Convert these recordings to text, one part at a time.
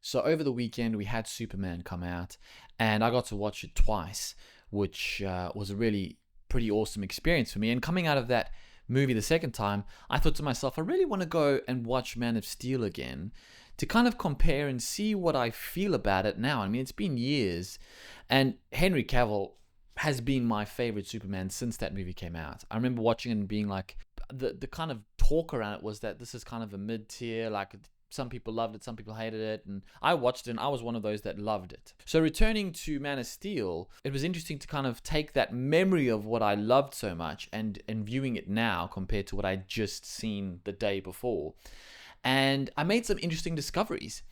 So over the weekend, we had Superman come out, and I got to watch it twice, which was a really pretty awesome experience for me. And coming out of that movie the second time, I thought to myself, I really want to go and watch Man of Steel again to kind of compare and see what I feel about it now. I mean, it's been years, and Henry Cavill has been my favorite Superman since that movie came out. I remember watching it and being like, the kind of talk around it was that this is kind of a mid tier, like some people loved it, some people hated it, and I watched it and I was one of those that loved it. So returning to Man of Steel, it was interesting to kind of take that memory of what I loved so much and viewing it now compared to what I'd just seen the day before. And I made some interesting discoveries.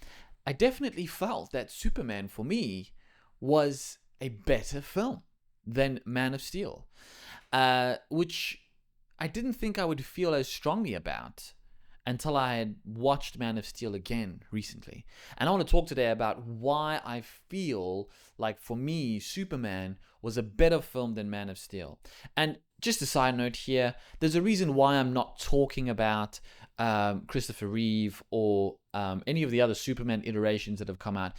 I definitely felt that Superman for me was a better film than Man of Steel, which I didn't think I would feel as strongly about until I had watched Man of Steel again recently. And I want to talk today about why I feel like, for me, Superman was a better film than Man of Steel. And just a side note here, there's a reason why I'm not talking about Christopher Reeve or any of the other Superman iterations that have come out.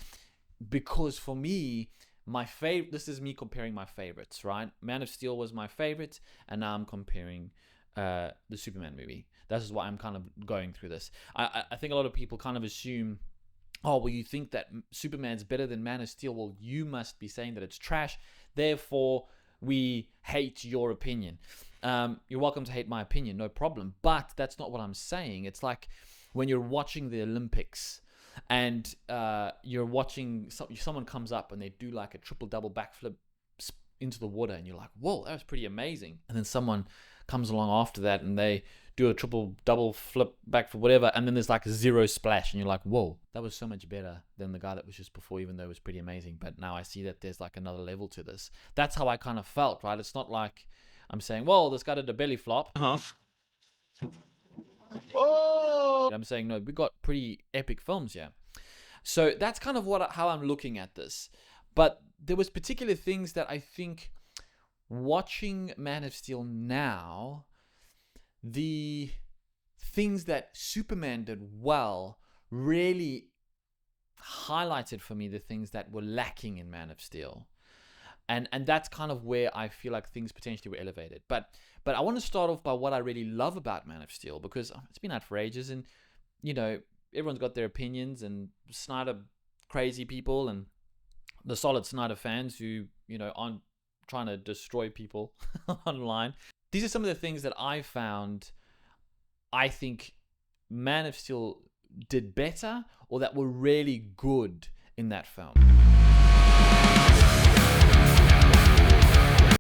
Because for me, my favorite, this is me comparing my favorites, right? Man of Steel was my favorite, and now I'm comparing the Superman movie. This is why I'm kind of going through this. I think a lot of people kind of assume, oh, well, you think that Superman's better than Man of Steel. Well, you must be saying that it's trash. Therefore, we hate your opinion. You're welcome to hate my opinion, no problem. But that's not what I'm saying. It's like when you're watching the Olympics and you're watching someone comes up and they do like a triple double backflip into the water, and you're like, whoa, that was pretty amazing. And then someone comes along after that and they do a triple double flip back for whatever, and then there's like a zero splash, and you're like, whoa, that was so much better than the guy that was just before, even though it was pretty amazing. But now I see that there's like another level to this. That's how I kind of felt, right? It's not like I'm saying, well, this guy did a belly flop. Oh! I'm saying, no, we got pretty epic films here. So that's kind of how I'm looking at this. But there was particular things that I think, watching Man of Steel now, the things that Superman did well really highlighted for me the things that were lacking in Man of Steel. And that's kind of where I feel like things potentially were elevated. But I want to start off by what I really love about Man of Steel, because it's been out for ages, and you know, everyone's got their opinions, and Snyder crazy people and the solid Snyder fans who, you know, aren't trying to destroy people online. These are some of the things that I found I think Man of Steel did better, or that were really good in that film.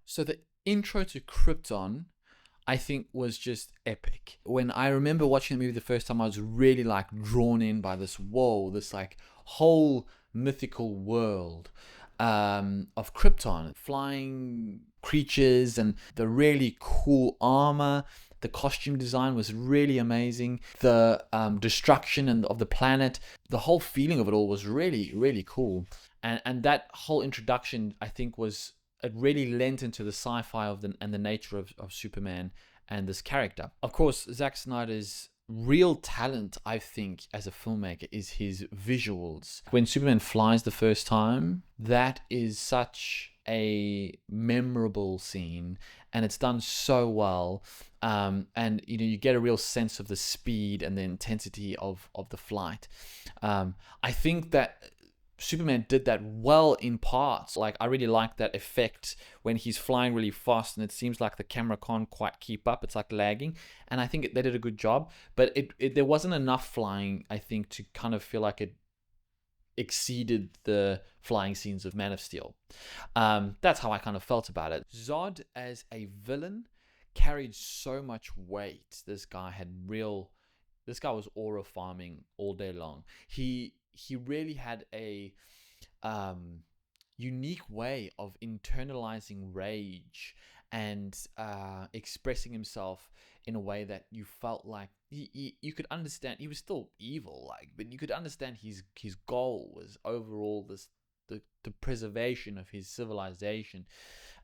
So the intro to Krypton, I think, was just epic. When I remember watching the movie the first time, I was really like drawn in by this like whole mythical world of Krypton, flying creatures, and the really cool armor. The costume design was really amazing. The destruction of the planet, the whole feeling of it all was really, really cool. And that whole introduction, I think, it really lent into the sci-fi and the nature of Superman and this character. Of course, Zack Snyder's real talent, I think, as a filmmaker is his visuals. When Superman flies the first time, that is such a memorable scene, and it's done so well. And you know, you get a real sense of the speed and the intensity of the flight. I think that Superman did that well in parts. Like, I really like that effect when he's flying really fast and it seems like the camera can't quite keep up. It's like lagging. And I think they did a good job. But there wasn't enough flying, I think, to kind of feel like it exceeded the flying scenes of Man of Steel. That's how I kind of felt about it. Zod as a villain carried so much weight. This guy was aura farming all day long. He really had a unique way of internalizing rage and expressing himself in a way that you felt like you could understand. He was still evil, but you could understand his goal was overall the preservation of his civilization.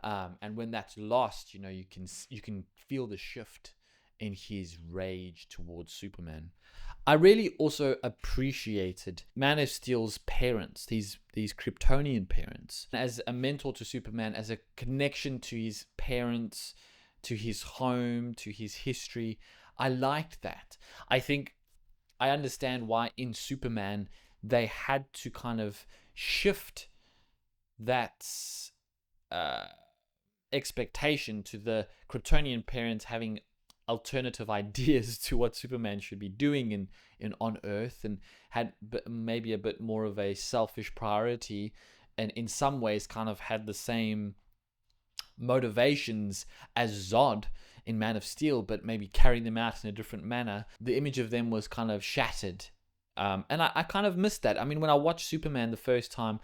And when that's lost, you know, you can feel the shift in his rage towards Superman. I really also appreciated Man of Steel's parents, these Kryptonian parents, as a mentor to Superman, as a connection to his parents, to his home, to his history. I liked that. I think I understand why in Superman they had to kind of shift that uh, expectation to the Kryptonian parents having alternative ideas to what Superman should be doing in on Earth, and had maybe a bit more of a selfish priority, and in some ways kind of had the same motivations as Zod in Man of Steel, but maybe carrying them out in a different manner. The image of them was kind of shattered. And I kind of missed that. I mean, when I watched Superman the first time,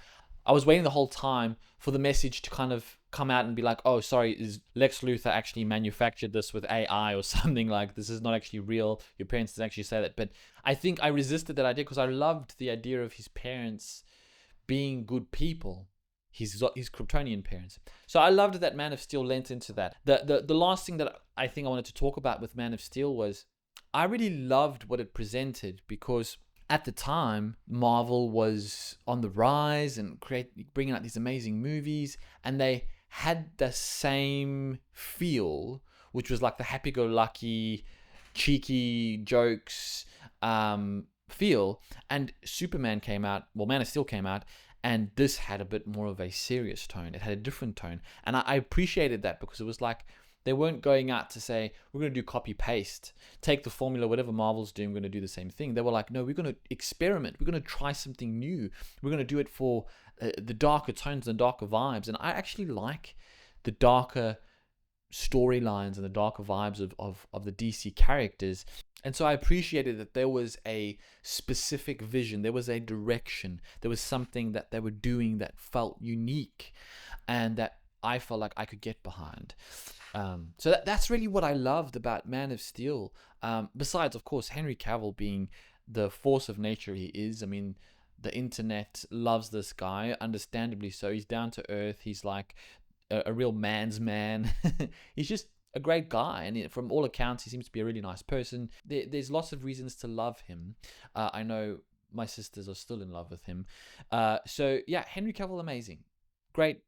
I was waiting the whole time for the message to kind of come out and be like, oh, sorry, is Lex Luthor actually manufactured this with AI or something, like this is not actually real. Your parents didn't actually say that. But I think I resisted that idea because I loved the idea of his parents being good people, his Kryptonian parents. So I loved that Man of Steel lent into that. The last thing that I think I wanted to talk about with Man of Steel was I really loved what it presented, because at the time, Marvel was on the rise and bringing out these amazing movies, and they had the same feel, which was like the happy-go-lucky, cheeky jokes feel. And Superman came out, well, Man of Steel came out, and this had a bit more of a serious tone. It had a different tone, and I appreciated that, because it was like, they weren't going out to say, we're going to do copy-paste, take the formula, whatever Marvel's doing, we're going to do the same thing. They were like, no, we're going to experiment. We're going to try something new. We're going to do it for the darker tones and darker vibes. And I actually like the darker storylines and the darker vibes of the DC characters. And so I appreciated that there was a specific vision. There was a direction. There was something that they were doing that felt unique and that I felt like I could get behind. So that's really what I loved about Man of Steel. Besides, of course, Henry Cavill being the force of nature he is. I mean, the internet loves this guy, understandably so. He's down to earth. He's like a real man's man. He's just a great guy, and from all accounts, he seems to be a really nice person. There's lots of reasons to love him. I know my sisters are still in love with him. So yeah, Henry Cavill, amazing. Great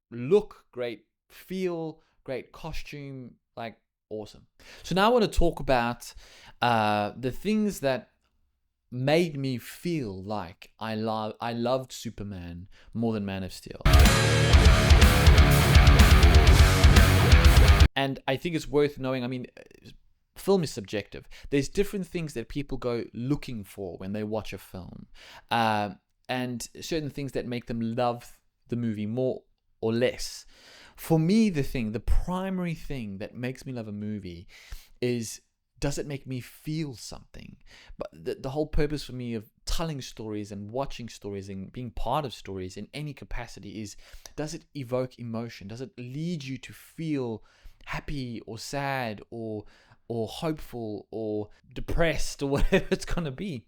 look, great feel, great costume, like awesome. So now I want to talk about the things that made me feel like I loved Superman more than Man of Steel. And I think it's worth knowing, I mean, film is subjective. There's different things that people go looking for when they watch a film. And certain things that make them love the movie more or less. For me, the primary thing that makes me love a movie is, does it make me feel something? But the whole purpose for me of telling stories and watching stories and being part of stories in any capacity is, does it evoke emotion? Does it lead you to feel happy or sad or hopeful or depressed or whatever it's going to be?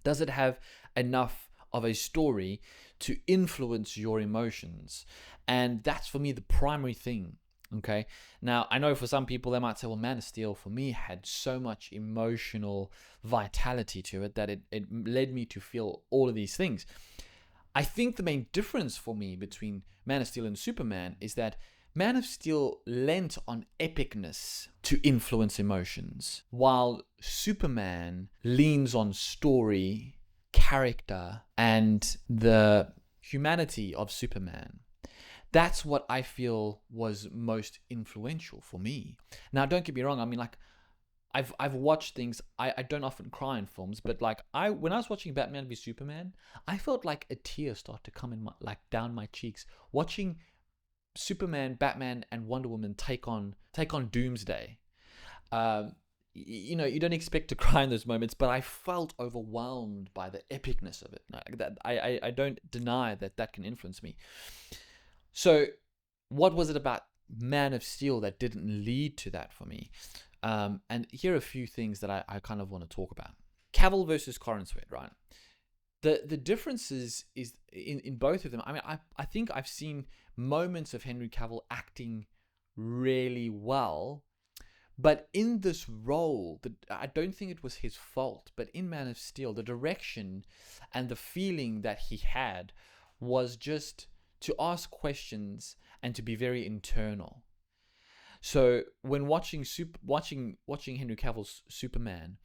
Does it have enough of a story to influence your emotions? And that's for me the primary thing. Okay. Now, I know for some people they might say, well, Man of Steel for me had so much emotional vitality to it that it led me to feel all of these things. I think the main difference for me between Man of Steel and Superman is that Man of Steel lent on epicness to influence emotions, while Superman leans on story, character, and the humanity of Superman. That's what I feel was most influential for me. Now, don't get me wrong. I mean, like, I've watched things. I don't often cry in films, but like when I was watching Batman v Superman, I felt like a tear start to come in down my cheeks watching Superman, Batman, and Wonder Woman take on Doomsday. You know, you don't expect to cry in those moments, but I felt overwhelmed by the epicness of it. I don't deny that can influence me. So what was it about Man of Steel that didn't lead to that for me? And here are a few things that I kind of want to talk about. Cavill versus Corenswet, right? The differences is in both of them. I mean, I think I've seen moments of Henry Cavill acting really well, But in this role, I don't think it was his fault, but in Man of Steel, the direction and the feeling that he had was just to ask questions and to be very internal. So when watching Henry Cavill's Superman,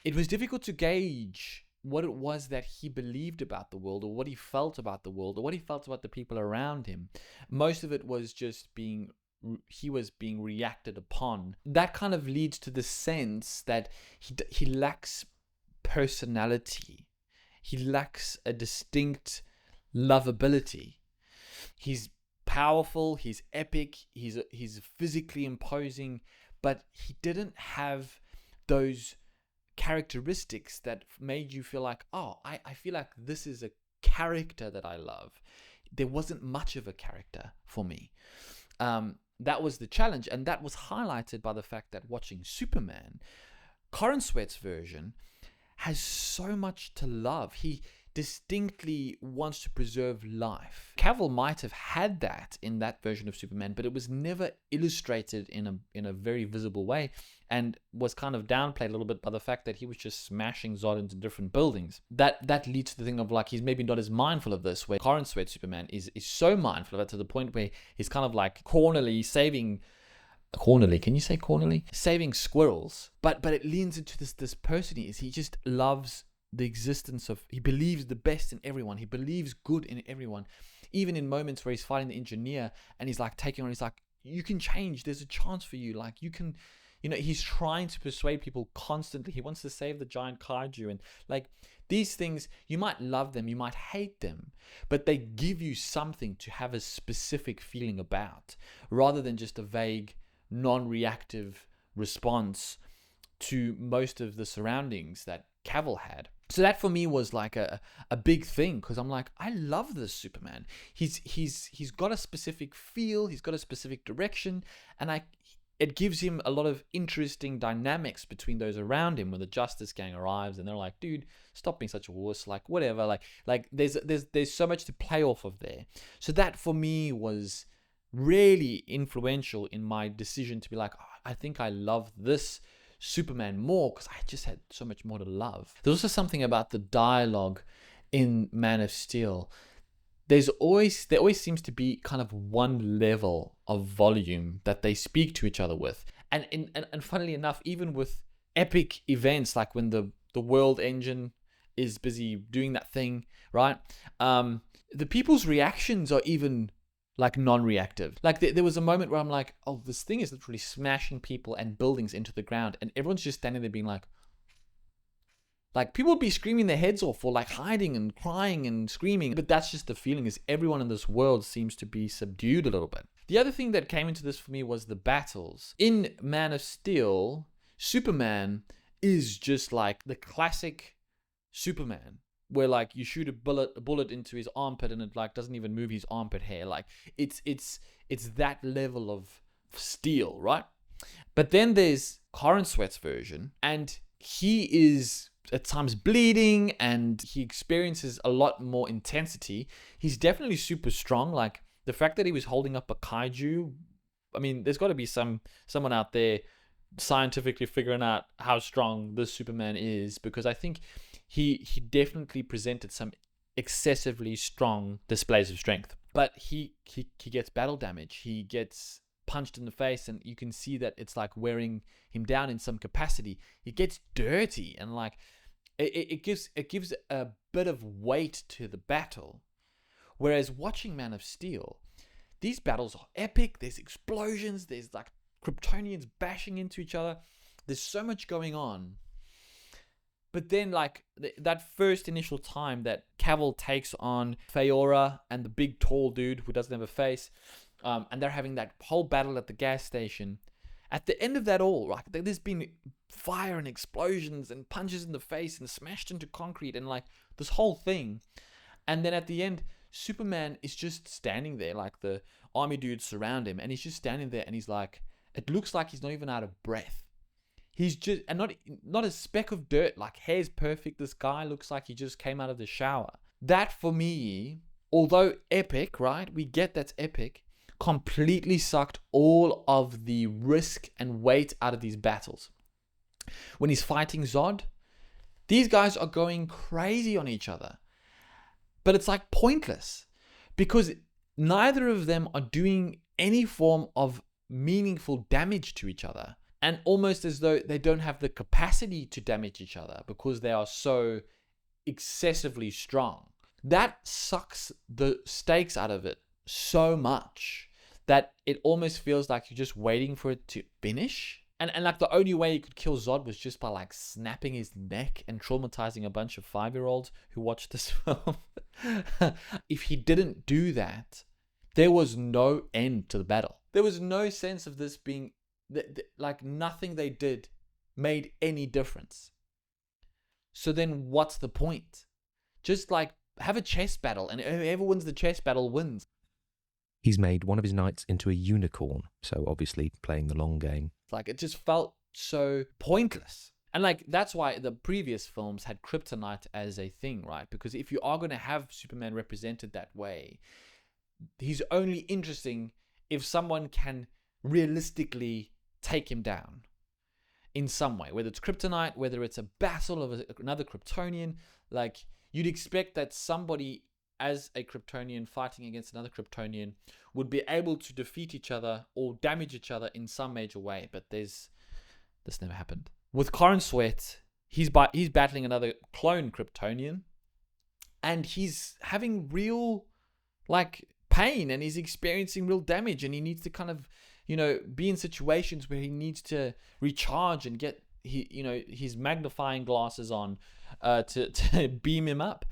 it was difficult to gauge what it was that he believed about the world, or what he felt about the world, or what he felt about the people around him. Most of it was just he was being reacted upon. That kind of leads to the sense that he lacks personality. He lacks a distinct lovability. He's powerful, he's epic, he's physically imposing, but he didn't have those characteristics that made you feel like, oh, I feel like this is a character that I love. There wasn't much of a character for me. That was the challenge, and that was highlighted by the fact that watching Superman, Corran Sweat's version, has so much to love. He distinctly wants to preserve life. Cavill might have had that in that version of Superman, but it was never illustrated in a very visible way, and was kind of downplayed a little bit by the fact that he was just smashing Zod into different buildings. That leads to the thing of like, he's maybe not as mindful of this, where Corran Sweat Superman is so mindful of it to the point where he's kind of like cornily, can you say cornily? Saving squirrels. But it leans into this person he just loves the existence of, he believes the best in everyone. He believes good in everyone. Even in moments where he's fighting the engineer and he's like taking on, he's like, you can change. There's a chance for you. Like, you can, he's trying to persuade people constantly. He wants to save the giant kaiju. And like, these things, you might love them, you might hate them, but they give you something to have a specific feeling about, rather than just a vague, non-reactive response to most of the surroundings that Cavill had. So that for me was like a big thing, because I'm like, I love this Superman. He's got a specific feel, he's got a specific direction, and it gives him a lot of interesting dynamics between those around him. When the Justice Gang arrives and they're like, dude, stop being such a wuss, like whatever, like there's so much to play off of there. So that for me was really influential in my decision to be like, oh, I think I love this Superman more because I just had so much more to love. There's also something about the dialogue in Man of Steel. There always seems to be kind of one level of volume that they speak to each other with. And funnily enough, even with epic events like when the world engine is busy doing that thing, right? The people's reactions are even like non-reactive. Like there was a moment where I'm like, oh, this thing is literally smashing people and buildings into the ground, and everyone's just standing there being like people would be screaming their heads off, or like hiding and crying and screaming. But that's just the feeling, is everyone in this world seems to be subdued a little bit. The other thing that came into this for me was the battles. In Man of Steel, Superman is just like the classic Superman, where like you shoot a bullet into his armpit and it like doesn't even move his armpit hair. Like it's that level of steel, right? But then there's Corran Sweat's version, and he is at times bleeding and he experiences a lot more intensity. He's definitely super strong. Like the fact that he was holding up a kaiju, I mean, there's got to be someone out there scientifically figuring out how strong this Superman is, because I think he definitely presented some excessively strong displays of strength. But he gets battle damage. He gets punched in the face, and you can see that it's like wearing him down in some capacity. He gets dirty, and like it gives a bit of weight to the battle. Whereas watching Man of Steel, these battles are epic. There's explosions. There's like Kryptonians bashing into each other. There's so much going on. But then, like, that first initial time that Cavill takes on Faora and the big tall dude who doesn't have a face, and they're having that whole battle at the gas station. At the end of that all, right, there's been fire and explosions and punches in the face and smashed into concrete and like this whole thing. And then at the end, Superman is just standing there, like the army dudes surround him, and he's just standing there, and he's like, it looks like he's not even out of breath. He's just, and not a speck of dirt, like hair's perfect. This guy looks like he just came out of the shower. That for me, although epic, right? We get that's epic. completely sucked all of the risk and weight out of these battles. When he's fighting Zod, these guys are going crazy on each other. But it's like pointless because neither of them are doing any form of meaningful damage to each other. And almost as though they don't have the capacity to damage each other because they are so excessively strong. That sucks the stakes out of it so much that it almost feels like you're just waiting for it to finish. And like the only way you could kill Zod was just by like snapping his neck and traumatizing a bunch of 5-year-olds who watched this film. If he didn't do that, there was no end to the battle. There was no sense of this being like nothing they did made any difference. So then what's the point? Just like have a chess battle and whoever wins the chess battle wins. He's made one of his knights into a unicorn, so obviously playing the long game. Like it just felt so pointless. And like that's why the previous films had kryptonite as a thing, right? Because if you are going to have Superman represented that way, he's only interesting if someone can realistically take him down in some way, whether it's kryptonite, whether it's a battle of another Kryptonian. Like you'd expect that somebody as a Kryptonian fighting against another Kryptonian would be able to defeat each other or damage each other in some major way, but this never happened. With Corrin Sweat, he's battling another clone Kryptonian, and he's having real like pain, and he's experiencing real damage, and he needs to kind of, be in situations where he needs to recharge and get his magnifying glasses on to beam him up.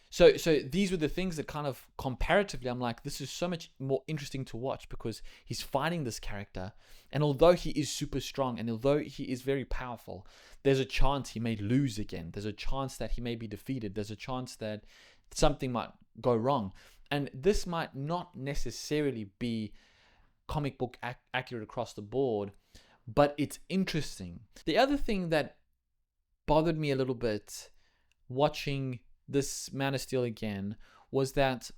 So these were the things that kind of comparatively, I'm like, this is so much more interesting to watch because he's fighting this character. And although he is super strong and although he is very powerful, there's a chance he may lose again. There's a chance that he may be defeated. There's a chance that something might go wrong. And this might not necessarily be comic book accurate across the board, but it's interesting. The other thing that bothered me a little bit watching this Man of Steel again was that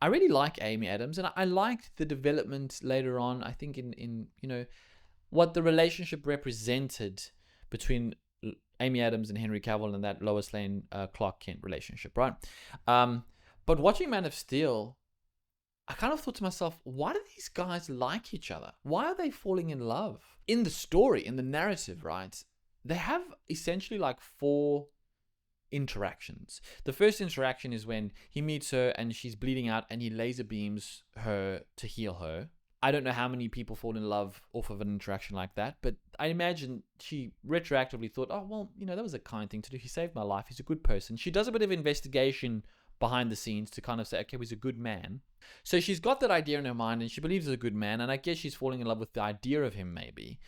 I really like Amy Adams, and I liked the development later on. I think in what the relationship represented between Amy Adams and Henry Cavill and that Lois Lane Clark Kent relationship, right? But watching Man of Steel, I kind of thought to myself, why do these guys like each other? Why are they falling in love? In the story, in the narrative, right? They have essentially like 4 interactions. The first interaction is when he meets her and she's bleeding out and he laser beams her to heal her. I don't know how many people fall in love off of an interaction like that, but I imagine she retroactively thought, oh, well, that was a kind thing to do. He saved my life. He's a good person. She does a bit of investigation behind the scenes to kind of say, okay, he's a good man. So she's got that idea in her mind and she believes he's a good man, and I guess she's falling in love with the idea of him maybe.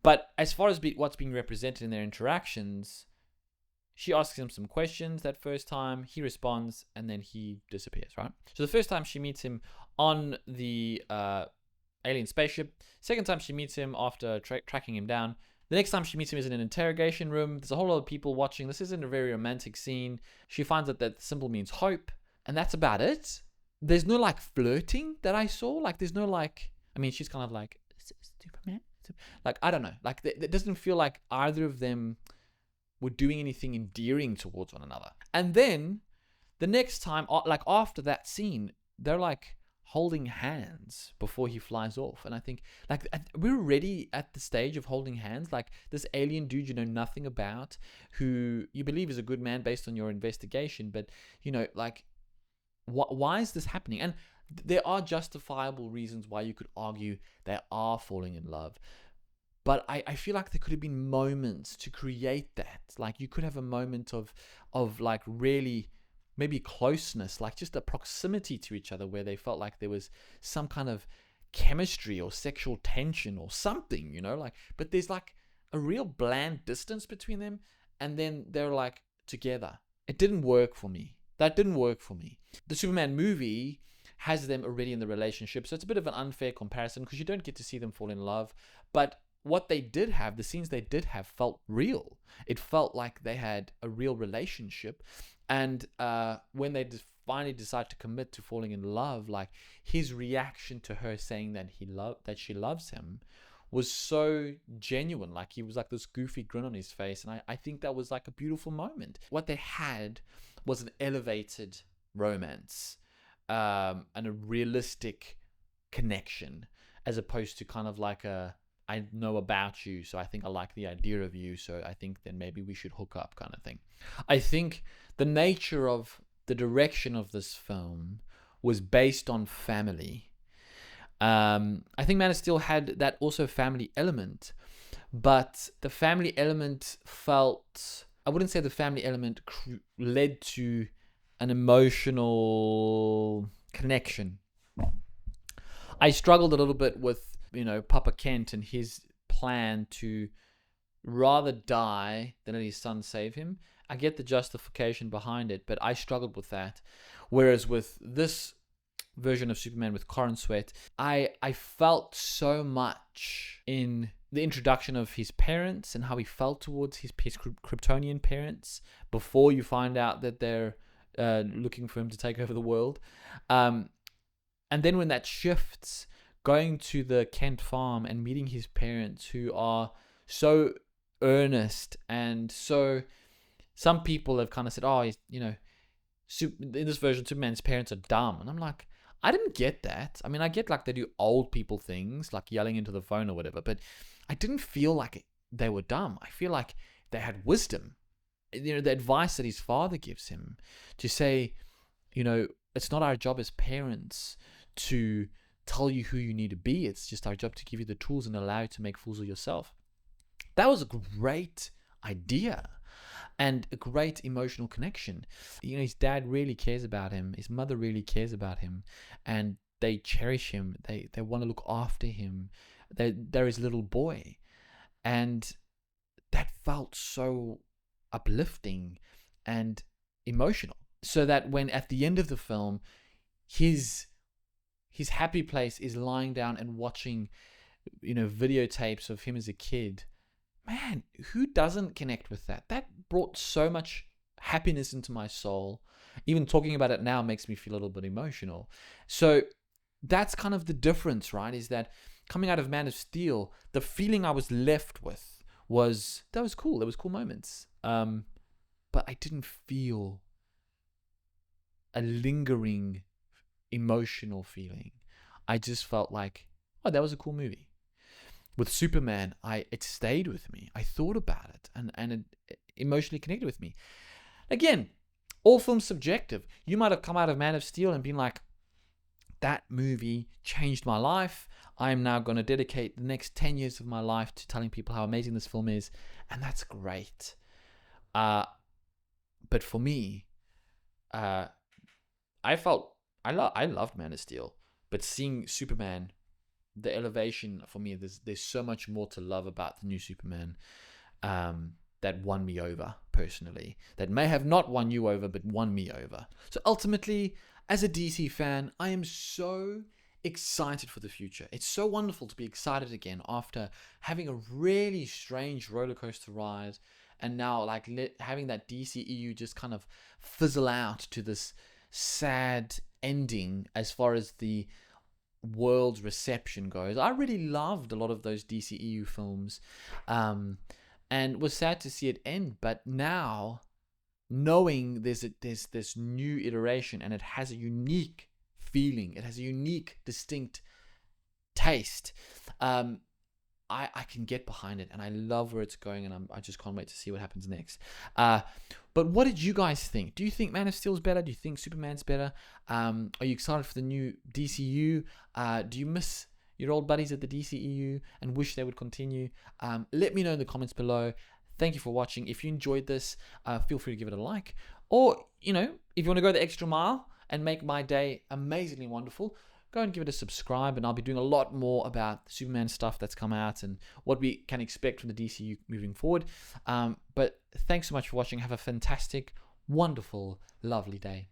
But as far as what's being represented in their interactions, she asks him some questions that first time, he responds, and then he disappears, right? So the first time she meets him on the alien spaceship. Second time she meets him after tracking him down. The next time she meets him is in an interrogation room. There's a whole lot of people watching. This isn't a very romantic scene. She finds out that symbol means hope, and that's about it. There's no like flirting that I saw. Like there's no like, I mean, she's kind of like, Superman? Like, I don't know. Like it doesn't feel like either of them were doing anything endearing towards one another. And then the next time, like after that scene, they're like holding hands before he flies off. And I think like we're already at the stage of holding hands. Like this alien dude you know nothing about, who you believe is a good man based on your investigation, but like why is this happening? And there are justifiable reasons why you could argue they are falling in love. But I feel like there could have been moments to create that. Like you could have a moment of like really maybe closeness, like just a proximity to each other where they felt like there was some kind of chemistry or sexual tension or something, like, but there's like a real bland distance between them, and then they're like together. It didn't work for me. That didn't work for me. The Superman movie has them already in the relationship, so it's a bit of an unfair comparison because you don't get to see them fall in love. But what they did have, the scenes they did have, felt real. It felt like they had a real relationship. And when they finally decide to commit to falling in love, like his reaction to her saying that she loves him was so genuine. Like he was like this goofy grin on his face. And I think that was like a beautiful moment. What they had was an elevated romance, and a realistic connection, as opposed to kind of like I know about you, so I think I like the idea of you, so I think then maybe we should hook up kind of thing. I think the nature of the direction of this film was based on family. I think Man of Steel had that also family element, but the family element felt, I wouldn't say the family element led to an emotional connection. I struggled a little bit with, Papa Kent and his plan to rather die than let his son save him. I get the justification behind it, but I struggled with that. Whereas with this version of Superman with Corrin Sweat, I felt so much in the introduction of his parents and how he felt towards his Kryptonian parents before you find out that they're looking for him to take over the world. And then when that shifts, going to the Kent farm and meeting his parents, who are so earnest and so... Some people have kind of said, oh, in this version, Superman's parents are dumb. And I'm like, I didn't get that. I mean, I get like they do old people things, like yelling into the phone or whatever, but I didn't feel like they were dumb. I feel like they had wisdom. The advice that his father gives him to say, it's not our job as parents to tell you who you need to be. It's just our job to give you the tools and allow you to make fools of yourself. That was a great idea and a great emotional connection. His dad really cares about him. His mother really cares about him, and they cherish him. They want to look after him. They're his little boy, and that felt so uplifting and emotional. So that when at the end of the film, his happy place is lying down and watching, videotapes of him as a kid. Man, who doesn't connect with that? That brought so much happiness into my soul. Even talking about it now makes me feel a little bit emotional. So that's kind of the difference, right? Is that coming out of Man of Steel, the feeling I was left with was, that was cool. There was cool moments. But I didn't feel a lingering emotional feeling. I just felt like, oh, that was a cool movie. With Superman, it stayed with me. I thought about it and it emotionally connected with me. Again, all films subjective. You might have come out of Man of Steel and been like, that movie changed my life. I'm now going to dedicate the next 10 years of my life to telling people how amazing this film is. And that's great. But for me, I loved Man of Steel. But seeing Superman, the elevation for me, there's so much more to love about the new Superman that won me over personally. That may have not won you over, but won me over. So ultimately, as a DC fan, I am so excited for the future. It's so wonderful to be excited again after having a really strange roller coaster ride, and now like having that DCEU just kind of fizzle out to this sad ending as far as the world's reception goes. I really loved a lot of those DCEU films, and was sad to see it end. But now, knowing there's this new iteration and it has a unique feeling, it has a unique, distinct taste, I can get behind it, and I love where it's going, and I just can't wait to see what happens next. But what did you guys think? Do you think Man of Steel is better? Do you think Superman's better? Are you excited for the new DCU? Do you miss your old buddies at the DCEU and wish they would continue? Let me know in the comments below. Thank you for watching. If you enjoyed this, feel free to give it a like. Or, if you want to go the extra mile and make my day amazingly wonderful, go and give it a subscribe, and I'll be doing a lot more about the Superman stuff that's come out and what we can expect from the DCU moving forward. But thanks so much for watching. Have a fantastic, wonderful, lovely day.